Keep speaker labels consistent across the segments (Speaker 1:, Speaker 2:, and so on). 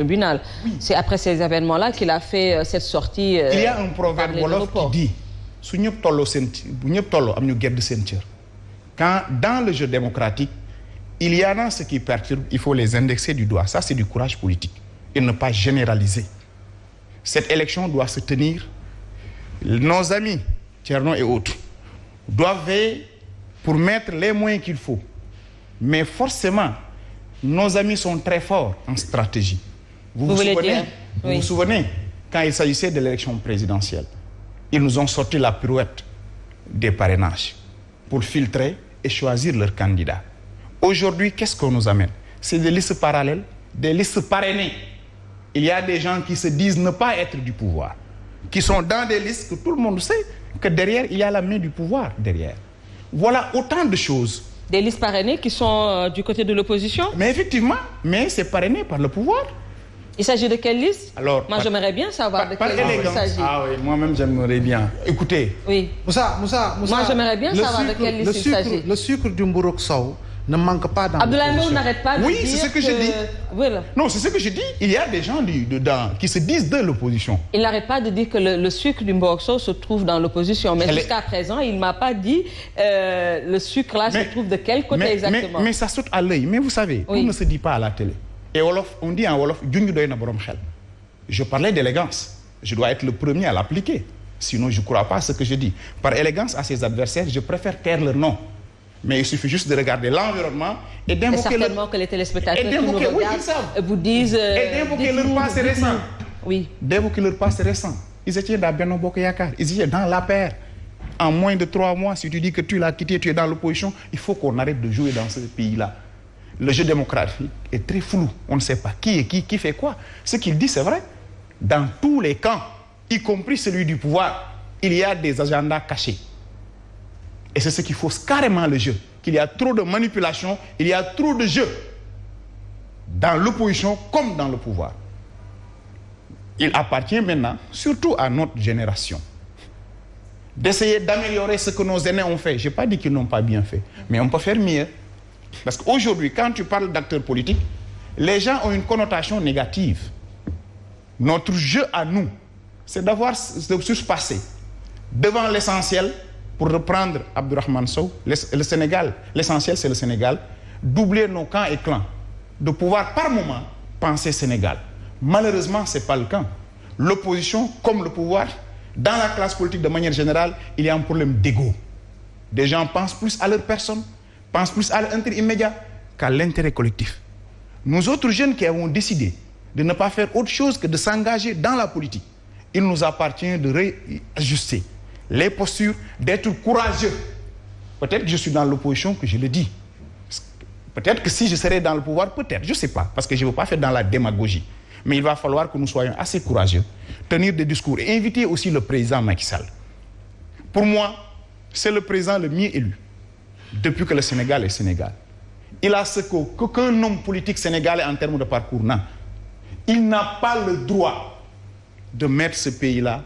Speaker 1: tribunal. Oui. C'est après ces événements-là qu'il a fait cette sortie.
Speaker 2: Il y a un proverbe wolof qui dit quand dans le jeu démocratique, il y en a ce qui perturbe, il faut les indexer du doigt. Ça, c'est du courage politique. Et ne pas généraliser. Cette élection doit se tenir. Nos amis, Thierno et autres, doivent veiller pour mettre les moyens qu'il faut. Mais forcément, nos amis sont très forts en stratégie. Vous vous souvenez, quand il s'agissait de l'élection présidentielle, ils nous ont sorti la pirouette des parrainages pour filtrer et choisir leurs candidats. Aujourd'hui, qu'est-ce qu'on nous amène? C'est des listes parallèles, des listes parrainées. Il y a des gens qui se disent ne pas être du pouvoir, qui sont dans des listes que tout le monde sait que derrière, il y a la main du pouvoir derrière. Voilà autant de choses.
Speaker 1: Des listes parrainées qui sont du côté de l'opposition?
Speaker 2: Mais effectivement, mais c'est parrainé par le pouvoir.
Speaker 1: Il s'agit de quelle liste?
Speaker 2: Alors,
Speaker 1: moi, j'aimerais bien savoir de quelle liste il s'agit.
Speaker 2: Ah oui, moi-même, j'aimerais bien. Écoutez.
Speaker 1: Oui.
Speaker 3: Moussa,
Speaker 1: moi, j'aimerais bien savoir de quelle liste il s'agit.
Speaker 3: Le sucre du Mbourok Sow ne manque pas dans
Speaker 1: Abdoulaye Ndao n'arrête pas de dire
Speaker 2: oui, c'est ce que je dis.
Speaker 1: Voilà.
Speaker 2: Non, c'est ce que je dis. Il y a des gens qui se disent de l'opposition.
Speaker 1: Il n'arrête pas de dire que le sucre du Mbourok Sow se trouve dans l'opposition. Mais jusqu'à présent, il ne m'a pas dit le sucre là se trouve de quel côté exactement.
Speaker 2: Mais ça saute à l'œil. Mais vous savez, tout ne se dit pas à la télé. Et Wolof, on dit en Wolof, je parlais d'élégance. Je dois être le premier à l'appliquer. Sinon, je ne crois pas à ce que je dis. Par élégance à ses adversaires, je préfère taire leur nom. Mais il suffit juste de regarder l'environnement et d'invoquer
Speaker 1: certainement que les téléspectateurs qui nous regardent vous disent...
Speaker 2: et d'invoquer leur passé récent.
Speaker 1: Oui.
Speaker 2: D'évoquer leur passé récent. Ils étaient dans Benno Bokk Yakaar. Ils étaient dans l'APR. En moins de 3 mois, si tu dis que tu l'as quitté, tu es dans l'opposition, il faut qu'on arrête de jouer dans ce pays-là. Le jeu démocratique est très flou. On ne sait pas qui est qui fait quoi. Ce qu'il dit, c'est vrai. Dans tous les camps, y compris celui du pouvoir, il y a des agendas cachés. Et c'est ce qui fausse carrément le jeu. Qu'il y a trop de manipulation, il y a trop de jeu. Dans l'opposition comme dans le pouvoir. Il appartient maintenant, surtout à notre génération, d'essayer d'améliorer ce que nos aînés ont fait. Je n'ai pas dit qu'ils n'ont pas bien fait, mais on peut faire mieux. Parce qu'aujourd'hui, quand tu parles d'acteurs politiques, les gens ont une connotation négative. Notre jeu à nous, c'est de se surpasser devant l'essentiel. Pour reprendre Abdourahmane Sow, le Sénégal, l'essentiel c'est le Sénégal, doubler nos camps et clans, de pouvoir par moment penser Sénégal. Malheureusement, ce n'est pas le cas. L'opposition, comme le pouvoir, dans la classe politique de manière générale, il y a un problème d'ego. Des gens pensent plus à leur personne, pensent plus à l'intérêt immédiat qu'à l'intérêt collectif. Nous autres jeunes qui avons décidé de ne pas faire autre chose que de s'engager dans la politique, il nous appartient de réajuster les postures, d'être courageux. Peut-être que je suis dans l'opposition que je le dis. Peut-être que si je serais dans le pouvoir, peut-être, je ne sais pas, parce que je ne veux pas faire dans la démagogie. Mais il va falloir que nous soyons assez courageux, tenir des discours et inviter aussi le président Macky Sall. Pour moi, c'est le président le mieux élu, depuis que le Sénégal est Sénégal. Il a ce qu'aucun homme politique sénégalais en termes de parcours n'a. Il n'a pas le droit de mettre ce pays-là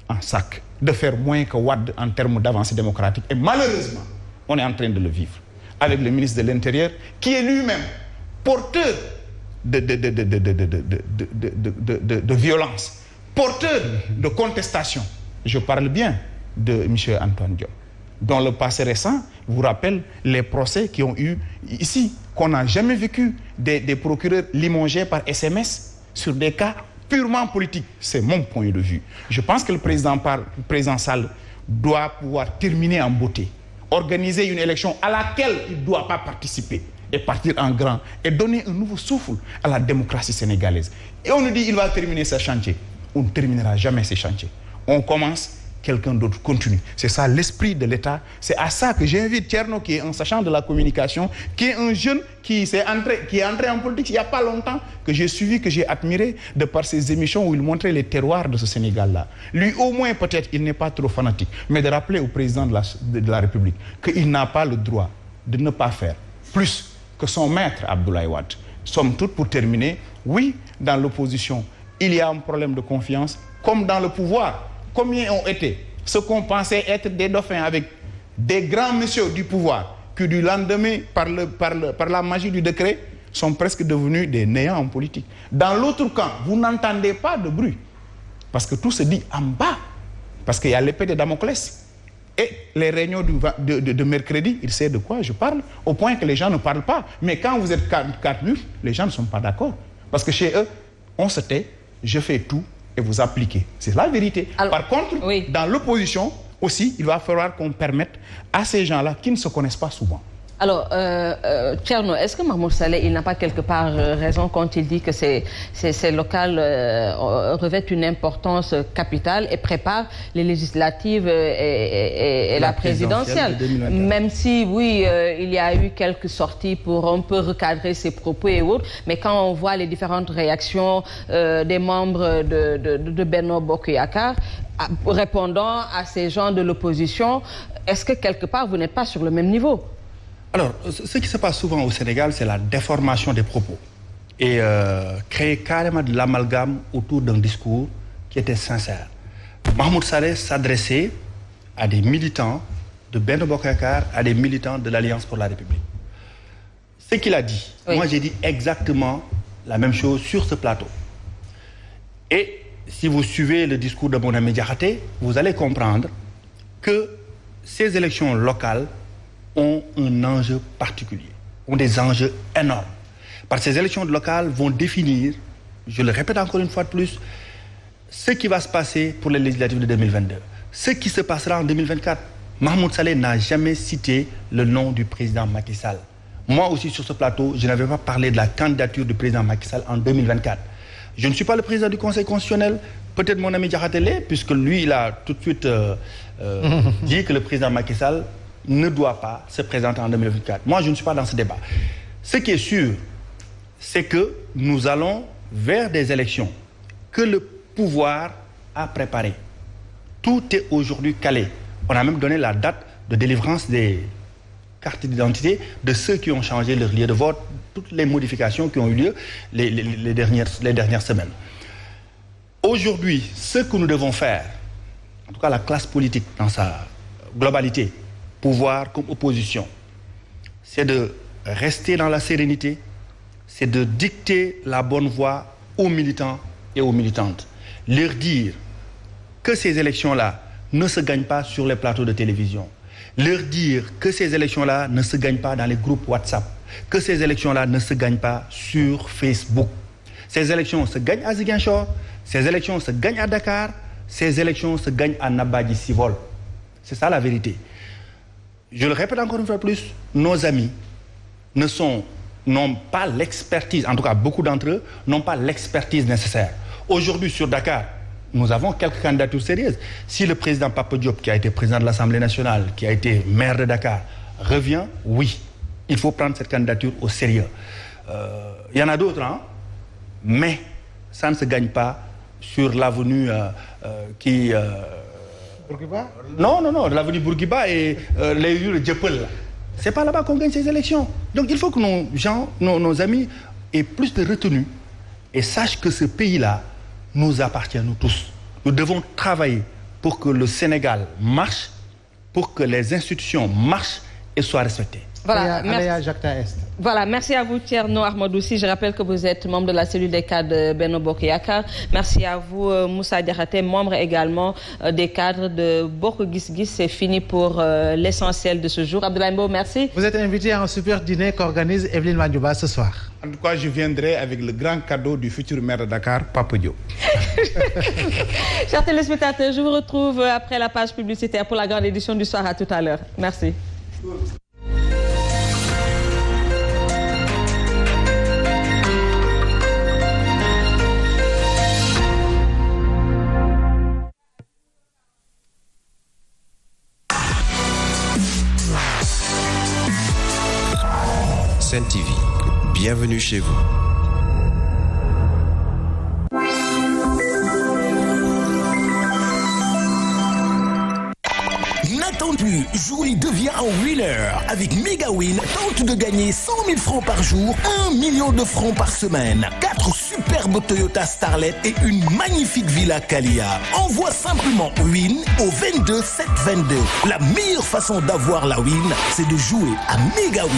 Speaker 2: en sac, de faire moins que Wade en termes d'avancée démocratique. Et malheureusement, on est en train de le vivre. Avec le ministre de l'Intérieur, qui est lui-même porteur de violence, porteur de contestation. Je parle bien de M. Antoine Diome, dont le passé récent vous rappelle les procès qui ont eu ici, qu'on n'a jamais vécu, des procureurs limogés par SMS sur des cas purement politique. C'est mon point de vue. Je pense que le président Sall doit pouvoir terminer en beauté, organiser une élection à laquelle il ne doit pas participer et partir en grand et donner un nouveau souffle à la démocratie sénégalaise. Et on nous dit qu'il va terminer ce chantier. On ne terminera jamais ces chantiers. On commence, quelqu'un d'autre continue. C'est ça l'esprit de l'État. C'est à ça que j'invite Thierno, qui est un sachant de la communication, qui est un jeune qui est entré en politique il n'y a pas longtemps, que j'ai suivi, que j'ai admiré de par ses émissions où il montrait les terroirs de ce Sénégal-là. Lui, au moins, peut-être, il n'est pas trop fanatique, mais de rappeler au président de la République qu'il n'a pas le droit de ne pas faire plus que son maître Abdoulaye Wade. Somme toute, pour terminer, oui, dans l'opposition, il y a un problème de confiance, comme dans le pouvoir. Combien ont été ceux qu'on pensait être des dauphins avec des grands messieurs du pouvoir, que du lendemain, par la magie du décret, sont presque devenus des néants en politique. Dans l'autre camp, vous n'entendez pas de bruit. Parce que tout se dit en bas. Parce qu'il y a l'épée de Damoclès. Et les réunions de mercredi, il sait de quoi je parle, au point que les gens ne parlent pas. Mais quand vous êtes quatre murs, les gens ne sont pas d'accord. Parce que chez eux, on se tait, je fais tout et vous appliquez. C'est la vérité. Alors, par contre, dans l'opposition, aussi, il va falloir qu'on permette à ces gens-là qui ne se connaissent pas souvent.
Speaker 1: Alors, Thierno, est-ce que Mahmoud Saleh, il n'a pas quelque part raison quand il dit que ces locales revêtent une importance capitale et préparent les législatives et la présidentielle? Même si, oui, il y a eu quelques sorties pour un peu recadrer ses propos et autres, mais quand on voit les différentes réactions des membres de Benno Bokk Yakaar répondant à ces gens de l'opposition, est-ce que quelque part vous n'êtes pas sur le même niveau?
Speaker 4: Alors, ce qui se passe souvent au Sénégal, c'est la déformation des propos et créer carrément de l'amalgame autour d'un discours qui était sincère. Mahmoud Saleh s'adressait à des militants de Benno Bokk Yakaar, à des militants de l'Alliance pour la République. Ce qu'il a dit, moi j'ai dit exactement la même chose sur ce plateau. Et si vous suivez le discours de mon ami Diakhaté, vous allez comprendre que ces élections locales ont un enjeu particulier, ont des enjeux énormes. Parce que ces élections locales vont définir, je le répète encore une fois de plus, ce qui va se passer pour les législatives de 2022. Ce qui se passera en 2024. Mahmoud Saleh n'a jamais cité le nom du président Macky Sall. Moi aussi sur ce plateau, je n'avais pas parlé de la candidature du président Macky Sall en 2024. Je ne suis pas le président du Conseil constitutionnel, peut-être mon ami Diakhaté l'est, puisque lui, il a tout de suite dit que le président Macky Sall ne doit pas se présenter en 2024. Moi, je ne suis pas dans ce débat. Ce qui est sûr, c'est que nous allons vers des élections que le pouvoir a préparées. Tout est aujourd'hui calé. On a même donné la date de délivrance des cartes d'identité de ceux qui ont changé leur lieu de vote, toutes les modifications qui ont eu lieu les dernières semaines. Aujourd'hui, ce que nous devons faire, en tout cas la classe politique dans sa globalité, pouvoir comme opposition, c'est de rester dans la sérénité, c'est de dicter la bonne voie aux militants et aux militantes. Leur dire que ces élections-là ne se gagnent pas sur les plateaux de télévision. Leur dire que ces élections-là ne se gagnent pas dans les groupes WhatsApp. Que ces élections-là ne se gagnent pas sur Facebook. Ces élections se gagnent à Ziguinchor, ces élections se gagnent à Dakar, ces élections se gagnent à Nabadji Civol. C'est ça la vérité. Je le répète encore une fois plus, nos amis n'ont pas l'expertise, en tout cas beaucoup d'entre eux n'ont pas l'expertise nécessaire. Aujourd'hui sur Dakar, nous avons quelques candidatures sérieuses. Si le président Papa Diop, qui a été président de l'Assemblée nationale, qui a été maire de Dakar, revient, oui, il faut prendre cette candidature au sérieux. Il y en a d'autres, hein, mais ça ne se gagne pas sur l'avenue qui...
Speaker 3: Bourguiba?
Speaker 4: Non, l'avenue Bourguiba et les rues de Dieuppeul. C'est pas là-bas qu'on gagne ces élections. Donc il faut que nos gens, nos amis, aient plus de retenue et sachent que ce pays-là nous appartient, nous tous. Nous devons travailler pour que le Sénégal marche, pour que les institutions marchent et soient respectées.
Speaker 1: Voilà,
Speaker 3: voilà,
Speaker 1: merci à vous Thierno Ahmadou-Sy. Je rappelle que vous êtes membre de la cellule des cadres de Benno Bokk Yakaar. Merci à vous Moussa Diakhaté, membre également des cadres de Bokk Gis Gis. C'est fini pour l'essentiel de ce jour. Abdoulaye Mbow, merci.
Speaker 3: Vous êtes invité à un super dîner qu'organise Evelyne Mandjouba ce soir.
Speaker 2: En tout cas, je viendrai avec le grand cadeau du futur maire de Dakar, Papa Diop.
Speaker 1: Chers téléspectateurs, je vous retrouve après la page publicitaire pour la grande édition du soir. À tout à l'heure. Merci.
Speaker 5: Sen TV, bienvenue chez vous.
Speaker 6: N'attends plus, Jouri devient un winner. Avec Megawin, tente de gagner 100 000 francs par jour, 1 million de francs par semaine, 4 superbes Toyota Starlet et une magnifique Villa Calia. Envoie simplement WIN au 22 722. La meilleure façon d'avoir la WIN, c'est de jouer à Megawin.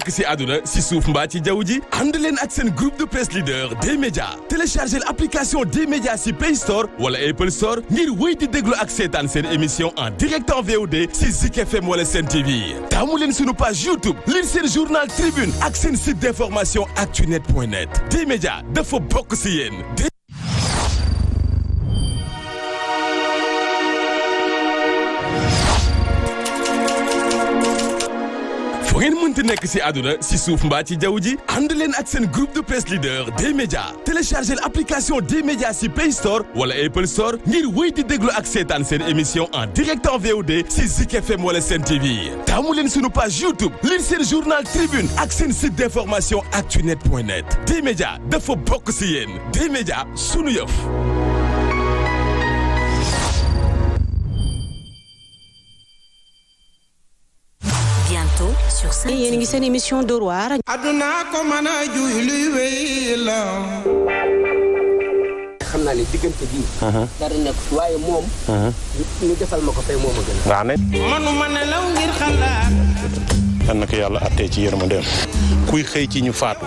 Speaker 7: nekk si àdduna si suuf mbaa ci jaww ji ànd leen ak seen groupe de presse leader D-Média téléchargez l'application D-Média si Play Store wala Apple Store ngir wéy di déglu ak seetaan seen émission en direct en VOD si Zik FM wala Sen TV taamu leen sunu page YouTube lire seen journal Tribune ak seen site d'information actunet.net D-Média dafa bokk si yéen. fu ngeen mënti nekk si àdduna si suuf mbaa ci jaww ji ànd leen ak seen groupe de presse leader D-Média téléchargez l'application D-Média si Play Store wala Apple Store ngir wéy di déglu ak seetaan seen émission en direct en VOD si Zik FM wala Sen TV taamu leen sunu page YouTube lire seen journal Tribune ak seen site d'information actunet.net D-Média dafa bokk si yéen D-Média sunu yëf.
Speaker 8: Sur ça yéen a ngi seen émission Dóor waar.
Speaker 9: aduna ko mën a juy luy wéy la.
Speaker 10: xam naa ne diggante bii. dara nekk waaye moom. ñu defal ma ko fay moom a gën.
Speaker 11: waaw ne.
Speaker 9: manuma ne law ngir xalaat.
Speaker 11: yal na ko yàlla attee ci yërmandeem kuy xëy ci ñu faatu.